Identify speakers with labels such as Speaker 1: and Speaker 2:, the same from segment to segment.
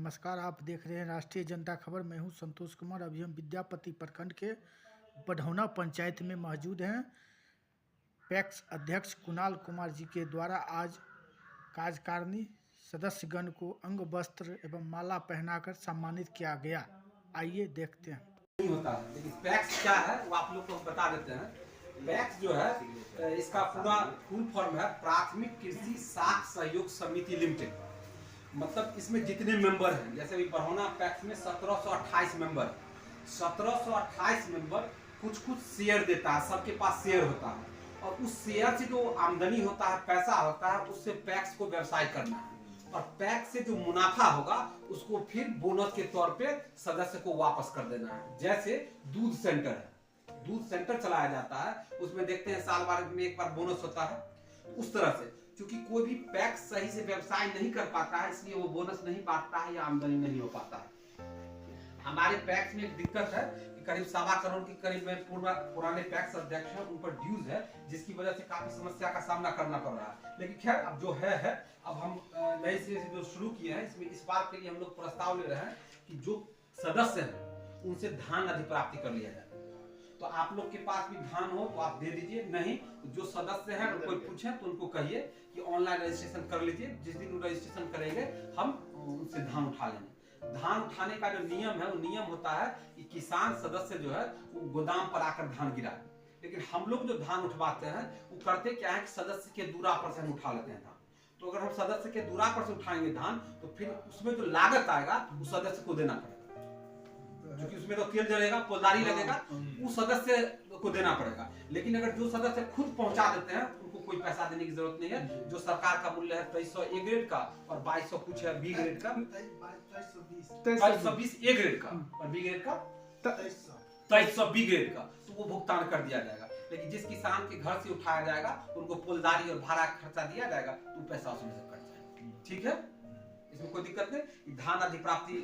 Speaker 1: नमस्कार, आप देख रहे हैं राष्ट्रीय जनता खबर। मैं हूं संतोष कुमार। अभी हम विद्यापति प्रखंड के बढ़ौना पंचायत में मौजूद हैं। पैक्स अध्यक्ष कुणाल कुमार जी के द्वारा आज कार्यकारिणी सदस्यगण को अंग वस्त्र एवं माला पहनाकर सम्मानित किया गया। आइए देखते हैं।
Speaker 2: नहीं होता है, लेकिन पैक्स क्या है वो आप लोग को हम बता देते हैं। पैक्स जो है इसका पूरा फुल फॉर्म है प्राथमिक कृषि साख सहयोग समिति लिमिटेड। मतलब इसमें जितने मेंबर हैं, जैसे अभी बढ़ौना पैक्स में 1728 मेंबर, 1728 मेंबर कुछ शेयर देता है, सबके पास शेयर होता है और उस शेयर से जो आमदनी होता है, पैसा होता है, उससे पैक्स को व्यवसाय करना है और पैक्स से जो मुनाफा होगा उसको फिर बोनस के तौर पे सदस्य को वापस कर देना है। जैसे दूध सेंटर है, दूध सेंटर चलाया जाता है, उसमें देखते हैं साल भर में एक बार बोनस होता है। उस तरह से क्योंकि कोई भी पैक्स सही से व्यवसाय नहीं कर पाता है, इसलिए वो बोनस नहीं पाता है या आमदनी नहीं हो पाता है। हमारे पैक्स में एक दिक्कत है कि करीब 1.25 करोड़ के करीब में पुराने पैक्स अध्यक्ष हैं, उन पर ड्यूज है, जिसकी वजह से काफी समस्या का सामना करना पड़ रहा है। लेकिन खैर अब जो है अब हम नए सिरे से जो शुरू किए हैं, इसमें इस बात के लिए हम लोग प्रस्ताव ले रहे हैं कि जो सदस्य हैं उनसे धान अधिप्राप्ति कर लिया जाए। तो आप लोग के पास भी धान हो तो आप दे दीजिए, नहीं जो सदस्य हैं कोई पूछे तो उनको कहिए कि ऑनलाइन रजिस्ट्रेशन कर लीजिए। जिस दिन वो रजिस्ट्रेशन करेंगे हम उनसे धान उठा लेंगे। धान उठाने का जो नियम है वो नियम होता है कि किसान सदस्य जो है वो गोदाम पर आकर धान गिराए। लेकिन हम लोग जो धान उठवाते हैं वो करते क्या है कि सदस्य के दूरा पर से हम उठा लेते हैं धान। तो अगर हम सदस्य के दूरा पर से उठाएंगे धान तो फिर उसमें जो लागत आएगा वो सदस्य को देना पड़ेगा, क्योंकि उसमें तो तेल जलेगा, पोलदारी लगेगा, उस सदस्य को देना पड़ेगा। लेकिन अगर जो सदस्य खुद पहुंचा देते हैं उनको कोई पैसा देने की जरूरत नहीं है। जो सरकार का मूल्य है 2300 ए ग्रेड का और 2200 कुछ है बी ग्रेड का, 2220 ए ग्रेड का और बी ग्रेड का 2300 बी ग्रेड का, तो वो भुगतान कर दिया जाएगा। लेकिन जिस किसान के घर से उठाया जाएगा उनको पोलदारी और भाड़ा खर्चा दिया जाएगा तो पैसा उसमें से कट जाएगा। ठीक है, इसमें कोई दिक्कत नहीं। धान अधिप्राप्ति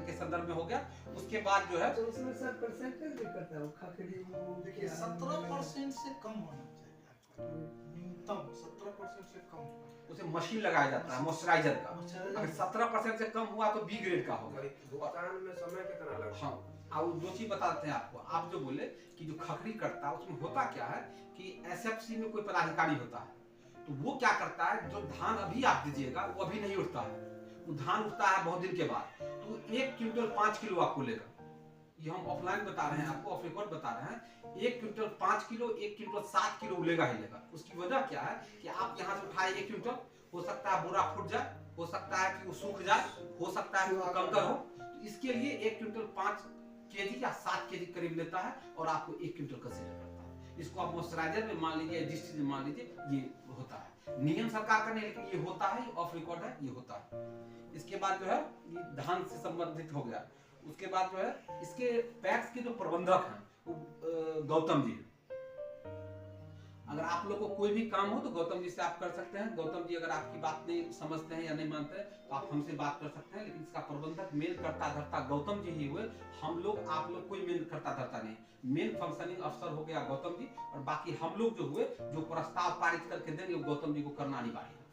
Speaker 2: के संदर्भ में हो गया। उसके बाद जो है
Speaker 3: तो उसमें सर परसेंटेज भी करता है वो खाखड़ी, वो देखिए
Speaker 4: 17% से कम होना चाहिए, न्यूनतम 17% से कम।
Speaker 2: उसे मशीन लगाया जाता है मॉइस्चराइजर का। अगर 17% से कम हुआ तो बी ग्रेड का होगा।
Speaker 3: भुगतान में समय कितना लगता है?
Speaker 2: हाँ, अब दो चीज बताते हैं आपको। आप जो बोले कि जो खखड़ी करता है उसमें होता क्या है कि एसएफसी में कोई पदाधिकारी होता है, तो वो क्या करता है, जो धान अभी आप दीजिएगा वो अभी नहीं उठता है, वो धान उठता है बहुत दिन के बाद। तो 1 क्विंटल 5 किलो आपको लेगा। ये हम ऑफलाइन बता रहे हैं आपको, ऑफ रिकॉर्ड बता रहे हैं। 1 क्विंटल 5 किलो, 1 क्विंटल 7 किलो लेगा ही लेगा। उसकी वजह क्या है कि आप यहाँ से उठाए 1 क्विंटल, हो सकता है बोरा फूट जाए, हो सकता है कि वो सूख जाए, हो सकता है कि वो कंकर हो। तो इसके लिए 1 क्विंटल 5 केजी या 7 केजी करीब लेता है और आपको 1 क्विंटल का सेल करता है। इसको आप मॉइस्चराइजर में मान लीजिए, जिस चीज में मान लीजिए, ये होता है। नियम सरकार का नहीं, लेकिन ये होता है, ऑफ रिकॉर्ड है, ये होता है। इसके बाद जो है ये धान से संबंधित हो गया। उसके बाद जो है इसके पैक्स के जो प्रबंधक हैं वो गौतम जी। अगर आप लोग को कोई भी काम हो तो गौतम जी से आप कर सकते हैं। गौतम जी अगर आपकी बात नहीं समझते हैं या नहीं मानते हैं तो आप हमसे बात कर सकते हैं। लेकिन इसका प्रबंधक मेल करता धरता गौतम जी ही हुए। हम लोग आप लोग कोई मेल करता धरता नहीं। मेन फंक्शनिंग अफसर हो गया गौतम जी, और बाकी हम लोग जो हुए, जो प्रस्ताव पारित करके देंगे वो गौतम जी को करना अनिवार्य है।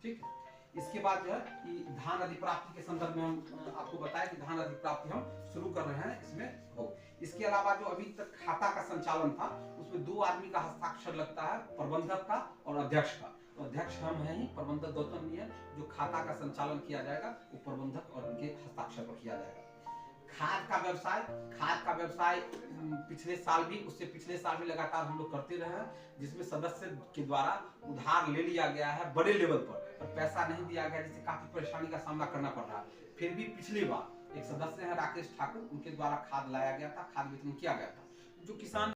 Speaker 2: ठीक है, इसके बाद जो है कि धान अधिप्राप्ति के संदर्भ में हम आपको बताया कि धान अधिप्राप्ति हम शुरू कर रहे हैं इसमें हो। इसके अलावा जो अभी तक खाता का संचालन था उसमें 2 आदमी का हस्ताक्षर लगता है, प्रबंधक का और अध्यक्ष का। तो अध्यक्ष हम हैं ही, प्रबंधक गौतम जी है। जो खाता का संचालन किया जाएगा वो प्रबंधक और उनके हस्ताक्षर पर किया जाएगा। खाद का व्यवसाय पिछले साल भी, उससे पिछले साल भी लगातार हम लोग करते रहे हैं, जिसमें सदस्य के द्वारा उधार ले लिया गया है बड़े लेवल पर और पैसा नहीं दिया गया, जिससे काफी परेशानी का सामना करना पड़ रहा है। फिर भी पिछली बार एक सदस्य है राकेश ठाकुर, उनके द्वारा खाद लाया गया था, खाद वितरण किया गया था। जो किसान